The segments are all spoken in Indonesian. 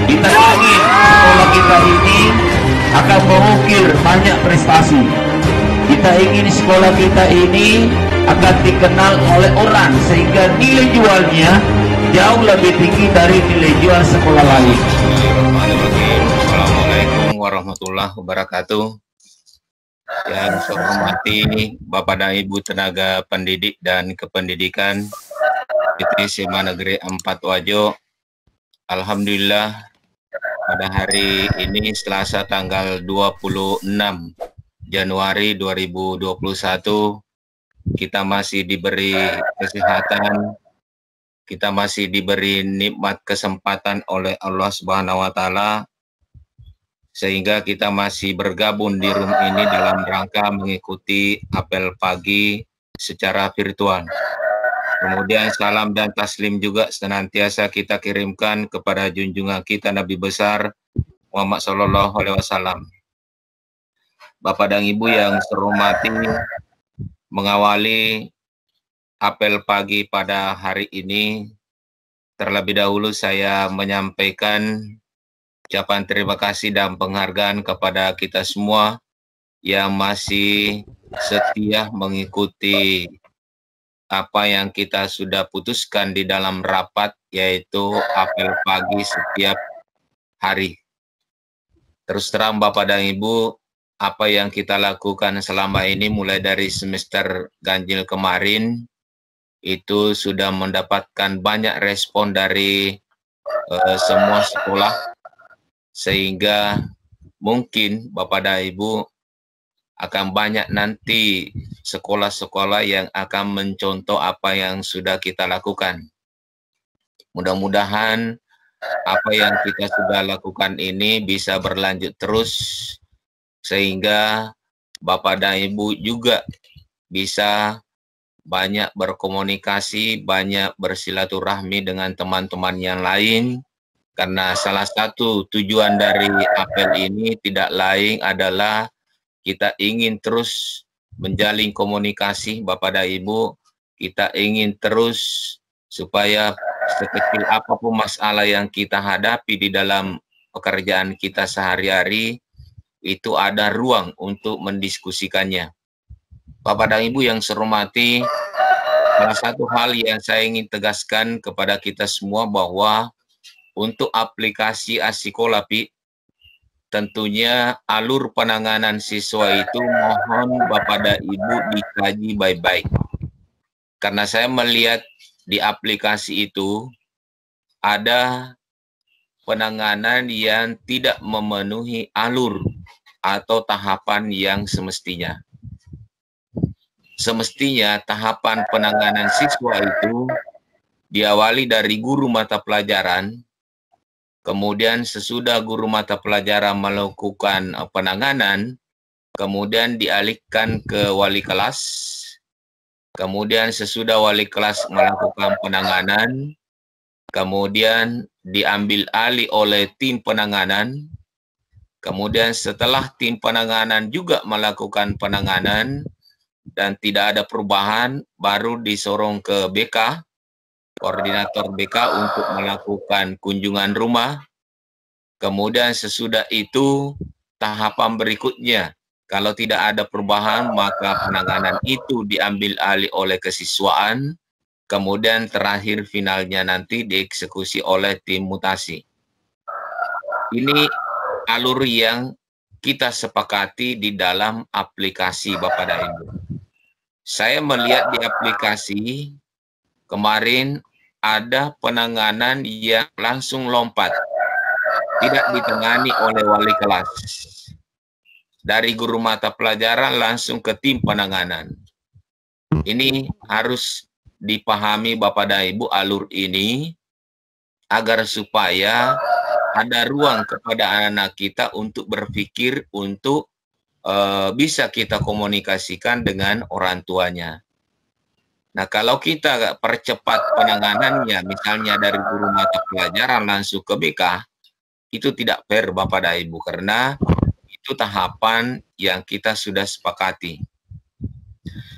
Kita ingin sekolah kita ini akan mengukir banyak prestasi. Kita ingin sekolah kita ini akan dikenal oleh orang sehingga nilai jualnya jauh lebih tinggi dari nilai jual sekolah lain. Assalamualaikum warahmatullahi wabarakatuh. Yang saya hormati Bapak dan Ibu tenaga pendidik dan kependidikan PT SMA Negeri 4 Wajo. Alhamdulillah pada hari ini Selasa tanggal 26 Januari 2021 kita masih diberi kesehatan, kita masih diberi nikmat kesempatan oleh Allah Subhanahu wa taala sehingga kita masih bergabung di room ini dalam rangka mengikuti apel pagi secara virtual. Kemudian salam dan taslim juga senantiasa kita kirimkan kepada junjungan kita Nabi besar Muhammad Sallallahu Alaihi Wasallam. Bapak dan Ibu yang saya hormati, mengawali apel pagi pada hari ini, terlebih dahulu saya menyampaikan ucapan terima kasih dan penghargaan kepada kita semua yang masih setia mengikuti apa yang kita sudah putuskan di dalam rapat, yaitu apel pagi setiap hari. Terus terang Bapak dan Ibu, apa yang kita lakukan selama ini mulai dari semester ganjil kemarin, itu sudah mendapatkan banyak respon dari semua sekolah, sehingga mungkin Bapak dan Ibu akan banyak nanti sekolah-sekolah yang akan mencontoh apa yang sudah kita lakukan. Mudah-mudahan apa yang kita sudah lakukan ini bisa berlanjut terus, sehingga Bapak dan Ibu juga bisa banyak berkomunikasi, banyak bersilaturahmi dengan teman-teman yang lain. Karena salah satu tujuan dari apel ini tidak lain adalah kita ingin terus menjalin komunikasi Bapak dan Ibu. Kita ingin terus supaya sekecil apapun masalah yang kita hadapi di dalam pekerjaan kita sehari-hari, itu ada ruang untuk mendiskusikannya. Bapak dan Ibu yang saya hormati, salah satu hal yang saya ingin tegaskan kepada kita semua bahwa untuk aplikasi Asikolapi, tentunya alur penanganan siswa itu mohon Bapak dan Ibu dikaji baik-baik. Karena saya melihat di aplikasi itu ada penanganan yang tidak memenuhi alur atau tahapan yang semestinya. Semestinya tahapan penanganan siswa itu diawali dari guru mata pelajaran. Kemudian sesudah guru mata pelajaran melakukan penanganan, kemudian dialihkan ke wali kelas. Kemudian sesudah wali kelas melakukan penanganan, kemudian diambil alih oleh tim penanganan. Kemudian setelah tim penanganan juga melakukan penanganan dan tidak ada perubahan, baru disorong ke BK, koordinator BK untuk melakukan kunjungan rumah. Kemudian sesudah itu tahapan berikutnya, kalau tidak ada perubahan maka penanganan itu diambil alih oleh kesiswaan. Kemudian terakhir finalnya nanti dieksekusi oleh tim mutasi. Ini alur yang kita sepakati di dalam aplikasi Bapak dan Ibu. Saya melihat di aplikasi kemarin ada penanganan yang langsung lompat, tidak ditangani oleh wali kelas. Dari guru mata pelajaran langsung ke tim penanganan. Ini harus dipahami Bapak dan Ibu alur ini, agar supaya ada ruang kepada anak-anak kita untuk berpikir, untuk bisa kita komunikasikan dengan orang tuanya. Nah, kalau kita percepat penanganannya, misalnya dari guru mata pelajaran langsung ke BK, itu tidak fair Bapak dan Ibu, karena itu tahapan yang kita sudah sepakati.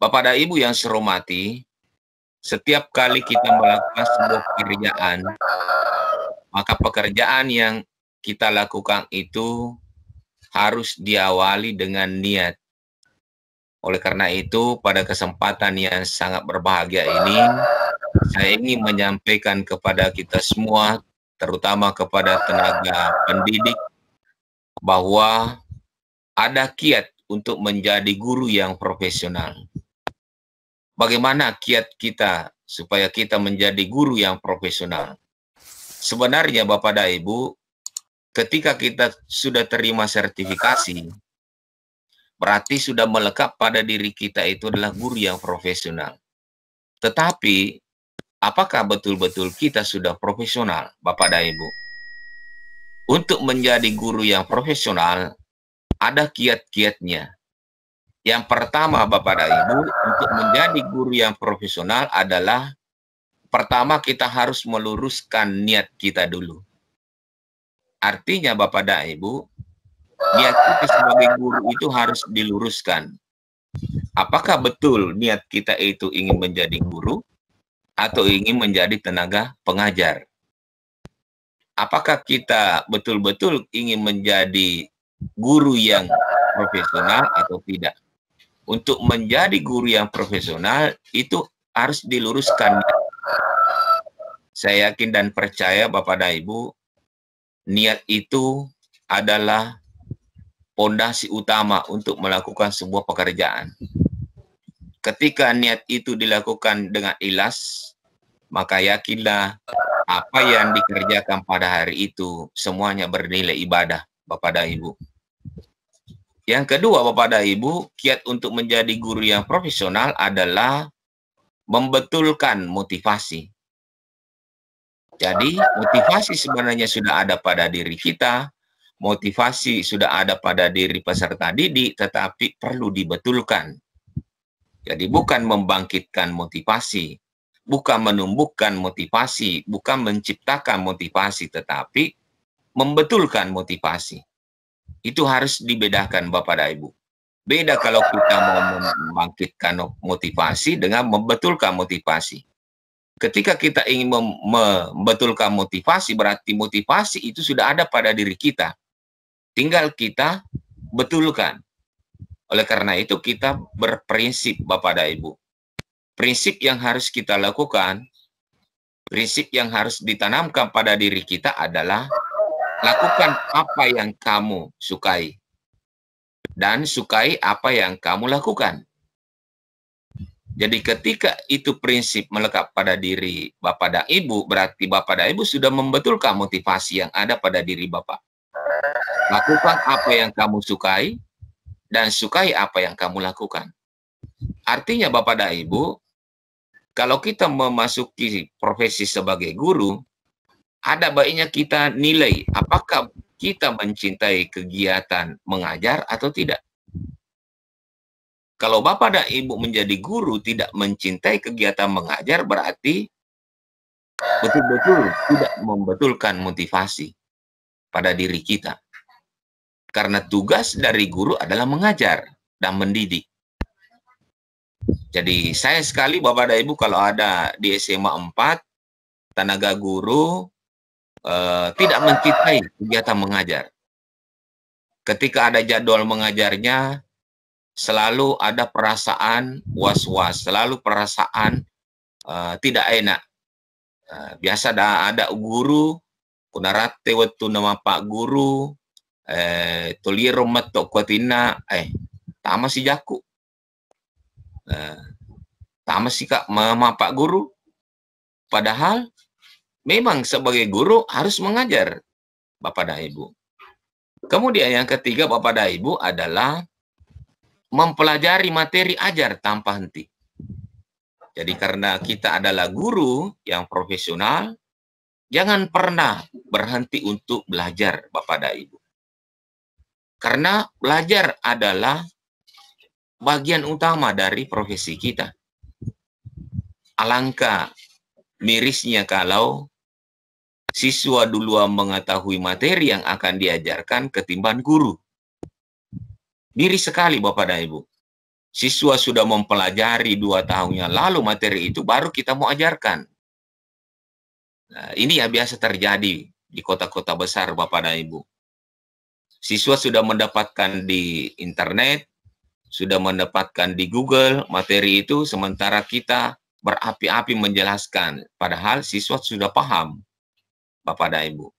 Bapak dan Ibu yang saya hormati, setiap kali kita melakukan sebuah pekerjaan, maka pekerjaan yang kita lakukan itu harus diawali dengan niat. Oleh karena itu, pada kesempatan yang sangat berbahagia ini, saya ingin menyampaikan kepada kita semua, terutama kepada tenaga pendidik, bahwa ada kiat untuk menjadi guru yang profesional. Bagaimana kiat kita supaya kita menjadi guru yang profesional? Sebenarnya Bapak dan Ibu, ketika kita sudah terima sertifikasi, berarti sudah melekat pada diri kita itu adalah guru yang profesional. Tetapi, apakah betul-betul kita sudah profesional, Bapak dan Ibu? Untuk menjadi guru yang profesional, ada kiat-kiatnya. Yang pertama, Bapak dan Ibu, untuk menjadi guru yang profesional adalah, pertama kita harus meluruskan niat kita dulu. Artinya, Bapak dan Ibu, niat kita sebagai guru itu harus diluruskan. Apakah betul niat kita itu ingin menjadi guru atau ingin menjadi tenaga pengajar? Apakah kita betul-betul ingin menjadi guru yang profesional atau tidak? Untuk menjadi guru yang profesional itu harus diluruskan. Saya yakin dan percaya Bapak dan Ibu, niat itu adalah pondasi utama untuk melakukan sebuah pekerjaan. Ketika niat itu dilakukan dengan ikhlas, maka yakinlah apa yang dikerjakan pada hari itu semuanya bernilai ibadah, Bapak dan Ibu. Yang kedua, Bapak dan Ibu, kiat untuk menjadi guru yang profesional adalah membetulkan motivasi. Jadi, motivasi sebenarnya sudah ada pada diri kita, motivasi sudah ada pada diri peserta didik, tetapi perlu dibetulkan. Jadi bukan membangkitkan motivasi, bukan menumbuhkan motivasi, bukan menciptakan motivasi, tetapi membetulkan motivasi. Itu harus dibedakan Bapak dan Ibu. Beda kalau kita mau membangkitkan motivasi dengan membetulkan motivasi. Ketika kita ingin membetulkan motivasi, berarti motivasi itu sudah ada pada diri kita. Tinggal kita betulkan. Oleh karena itu kita berprinsip Bapak dan Ibu. Prinsip yang harus kita lakukan, prinsip yang harus ditanamkan pada diri kita adalah lakukan apa yang kamu sukai. Dan sukai apa yang kamu lakukan. Jadi ketika itu prinsip melekat pada diri Bapak dan Ibu, berarti Bapak dan Ibu sudah membetulkan motivasi yang ada pada diri Bapak. Lakukan apa yang kamu sukai, dan sukai apa yang kamu lakukan. Artinya Bapak dan Ibu, kalau kita memasuki profesi sebagai guru, ada baiknya kita nilai apakah kita mencintai kegiatan mengajar atau tidak. Kalau Bapak dan Ibu menjadi guru tidak mencintai kegiatan mengajar, berarti betul-betul tidak membetulkan motivasi pada diri kita. Karena tugas dari guru adalah mengajar dan mendidik. Jadi saya sekali Bapak dan Ibu kalau ada di SMA 4, tenaga guru tidak mencintai kegiatan mengajar. Ketika ada jadwal mengajarnya, selalu ada perasaan was-was, selalu perasaan tidak enak. Biasa ada guru, kunarate waktu nama Pak Guru, toliro matok kuatina, tama si jaku. Tama si Kak Mama Pak Guru. Padahal memang sebagai guru harus mengajar Bapak dan Ibu. Kemudian yang ketiga Bapak dan Ibu adalah mempelajari materi ajar tanpa henti. Jadi karena kita adalah guru yang profesional, jangan pernah berhenti untuk belajar Bapak dan Ibu. Karena belajar adalah bagian utama dari profesi kita. Alangkah mirisnya kalau siswa duluan mengetahui materi yang akan diajarkan ketimbang guru. Miris sekali Bapak dan Ibu. Siswa sudah mempelajari 2 tahun yang lalu materi itu, baru kita mau ajarkan. Nah, ini ya biasa terjadi di kota-kota besar, Bapak dan Ibu. Siswa sudah mendapatkan di internet, sudah mendapatkan di Google materi itu, sementara kita berapi-api menjelaskan. Padahal siswa sudah paham, Bapak dan Ibu.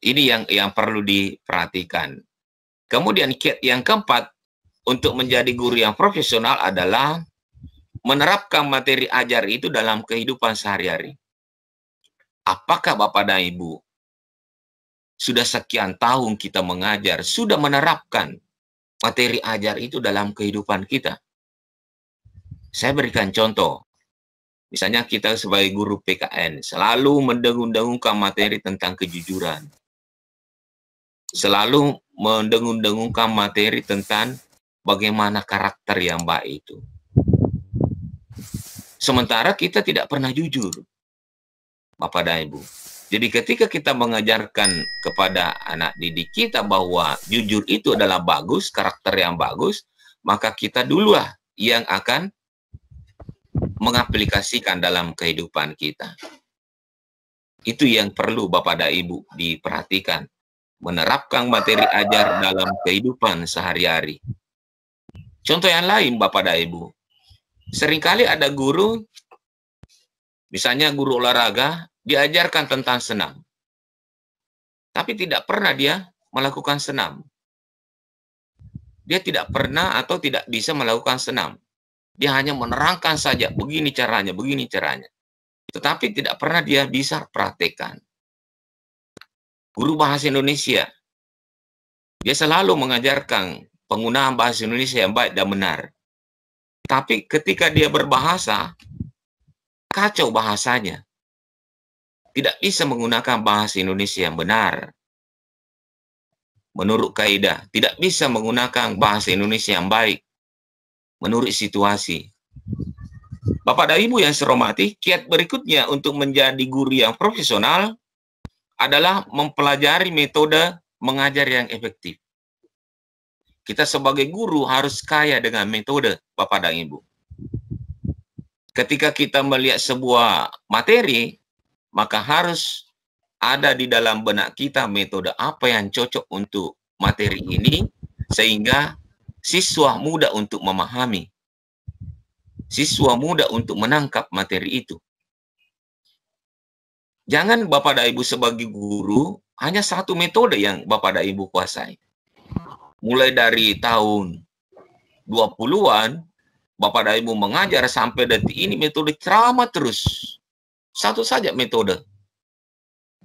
Ini yang perlu diperhatikan. Kemudian yang keempat, untuk menjadi guru yang profesional adalah menerapkan materi ajar itu dalam kehidupan sehari-hari. Apakah Bapak dan Ibu sudah sekian tahun kita mengajar, sudah menerapkan materi ajar itu dalam kehidupan kita? Saya berikan contoh. Misalnya kita sebagai guru PKN selalu mendengung-dengungkan materi tentang kejujuran. Selalu mendengung-dengungkan materi tentang bagaimana karakter yang baik itu. Sementara kita tidak pernah jujur, Bapak dan Ibu. Jadi ketika kita mengajarkan kepada anak didik kita bahwa jujur itu adalah bagus, karakter yang bagus, maka kita dululah yang akan mengaplikasikan dalam kehidupan kita. Itu yang perlu Bapak dan Ibu diperhatikan. Menerapkan materi ajar dalam kehidupan sehari-hari. Contoh yang lain Bapak dan Ibu. Seringkali ada guru, misalnya guru olahraga, diajarkan tentang senam. Tapi tidak pernah dia melakukan senam. Dia tidak pernah atau tidak bisa melakukan senam. Dia hanya menerangkan saja, begini caranya, begini caranya. Tetapi tidak pernah dia bisa praktekkan. Guru bahasa Indonesia, dia selalu mengajarkan penggunaan bahasa Indonesia yang baik dan benar. Tapi ketika dia berbahasa, kacau bahasanya. Tidak bisa menggunakan bahasa Indonesia yang benar. Menurut kaidah, tidak bisa menggunakan bahasa Indonesia yang baik. Menurut situasi. Bapak dan Ibu yang saya hormati, kiat berikutnya untuk menjadi guru yang profesional adalah mempelajari metode mengajar yang efektif. Kita sebagai guru harus kaya dengan metode, Bapak dan Ibu. Ketika kita melihat sebuah materi, maka harus ada di dalam benak kita metode apa yang cocok untuk materi ini, sehingga siswa mudah untuk memahami. Siswa mudah untuk menangkap materi itu. Jangan Bapak dan Ibu sebagai guru, hanya satu metode yang Bapak dan Ibu kuasai. Mulai dari tahun 20-an, Bapak dan Ibu mengajar sampai detik ini metode ceramah terus. Satu saja metode.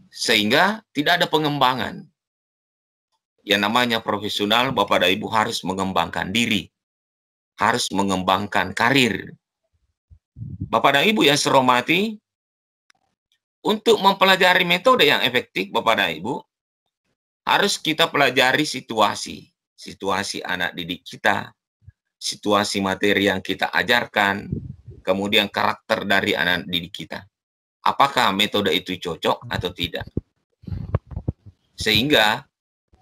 Sehingga tidak ada pengembangan. Yang namanya profesional, Bapak dan Ibu harus mengembangkan diri. Harus mengembangkan karir. Bapak dan Ibu yang saya hormati, untuk mempelajari metode yang efektif, Bapak dan Ibu, harus kita pelajari situasi. Situasi anak didik kita, situasi materi yang kita ajarkan, kemudian karakter dari anak didik kita. Apakah metode itu cocok atau tidak? Sehingga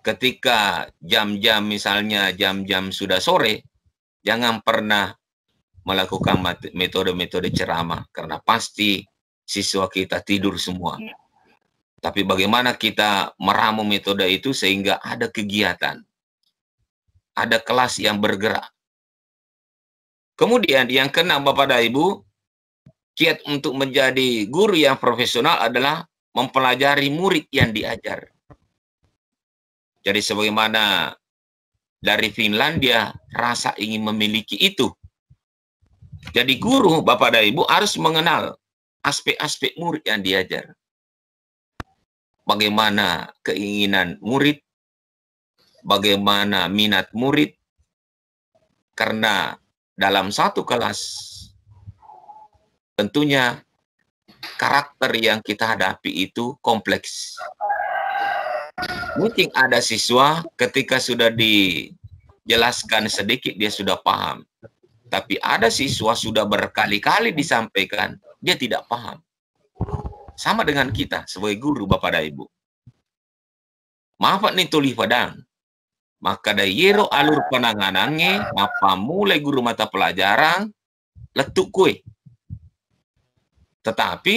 ketika jam-jam misalnya jam-jam sudah sore, jangan pernah melakukan metode-metode ceramah karena pasti siswa kita tidur semua. Tapi bagaimana kita meramu metode itu sehingga ada kegiatan, ada kelas yang bergerak. Kemudian yang keenam Bapak dan Ibu, kiat untuk menjadi guru yang profesional adalah mempelajari murid yang diajar. Jadi sebagaimana dari Finlandia, rasa ingin memiliki itu. Jadi guru, Bapak dan Ibu harus mengenal aspek-aspek murid yang diajar. Bagaimana keinginan murid, bagaimana minat murid, karena dalam satu kelas tentunya karakter yang kita hadapi itu kompleks. Mungkin ada siswa ketika sudah dijelaskan sedikit dia sudah paham. Tapi ada siswa sudah berkali-kali disampaikan, dia tidak paham. Sama dengan kita sebagai guru Bapak dan Ibu. Maaf nih tuli padang. Maka dayero alur penanganannya, apa mulai guru mata pelajaran, letuk kue. Tetapi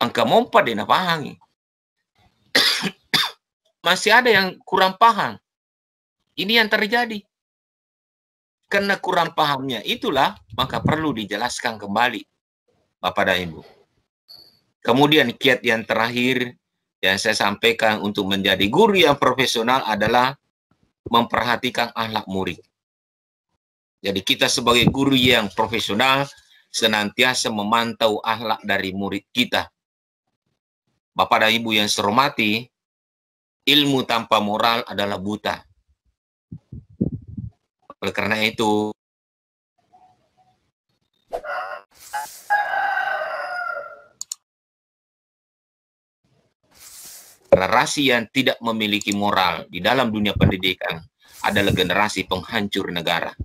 angka mompa dena pahangi. Masih ada yang kurang paham. Ini yang terjadi. Karena kurang pahamnya itulah, maka perlu dijelaskan kembali, Bapak dan Ibu. Kemudian kiat yang terakhir yang saya sampaikan untuk menjadi guru yang profesional adalah memperhatikan akhlak murid. Jadi kita sebagai guru yang profesional senantiasa memantau akhlak dari murid kita. Bapak dan Ibu yang saya hormati, ilmu tanpa moral adalah buta. Oleh karena itu, generasi yang tidak memiliki moral di dalam dunia pendidikan adalah generasi penghancur negara.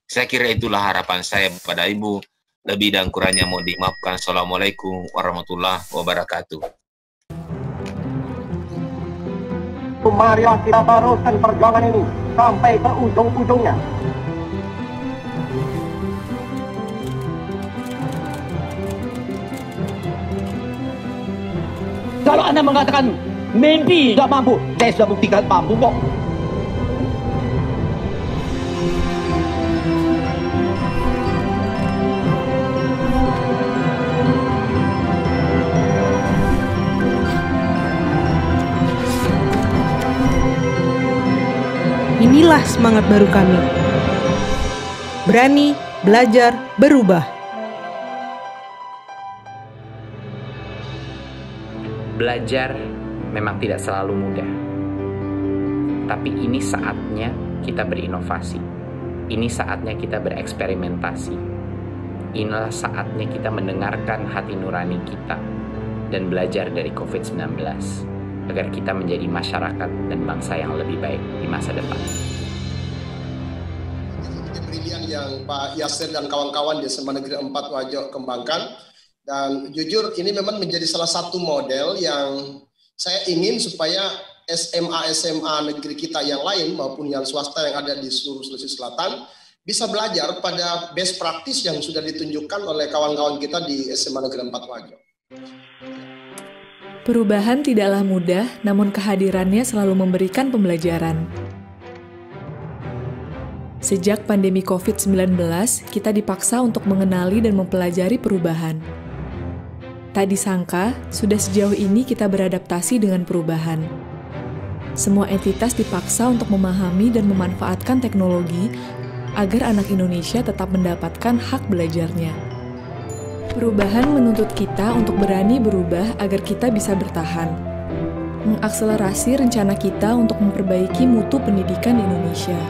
Saya kira itulah harapan saya pada Ibu. Lebih dan kurangnya mohon dimaafkan. Assalamualaikum warahmatullahi wabarakatuh. Marilah kita teruskan perjuangan ini sampai ke ujung-ujungnya. Kalau Anda mengatakan mimpi tidak mampu, saya sudah buktikan mampu kok. Inilah semangat baru kami. Berani, belajar, berubah. Belajar memang tidak selalu mudah. Tapi ini saatnya kita berinovasi. Ini saatnya kita bereksperimentasi. Inilah saatnya kita mendengarkan hati nurani kita dan belajar dari COVID-19. Agar kita menjadi masyarakat dan bangsa yang lebih baik di masa depan. Brilian yang Pak Yasir dan kawan-kawan di SMA Negeri 4 Wajo kembangkan, dan jujur ini memang menjadi salah satu model yang saya ingin supaya SMA negeri kita yang lain maupun yang swasta yang ada di seluruh Sulawesi Selatan bisa belajar pada best practice yang sudah ditunjukkan oleh kawan-kawan kita di SMA Negeri 4 Wajo. Perubahan tidaklah mudah, namun kehadirannya selalu memberikan pembelajaran. Sejak pandemi COVID-19, kita dipaksa untuk mengenali dan mempelajari perubahan. Tak disangka, sudah sejauh ini kita beradaptasi dengan perubahan. Semua entitas dipaksa untuk memahami dan memanfaatkan teknologi agar anak Indonesia tetap mendapatkan hak belajarnya. Perubahan menuntut kita untuk berani berubah agar kita bisa bertahan. Mengakselerasi rencana kita untuk memperbaiki mutu pendidikan di Indonesia.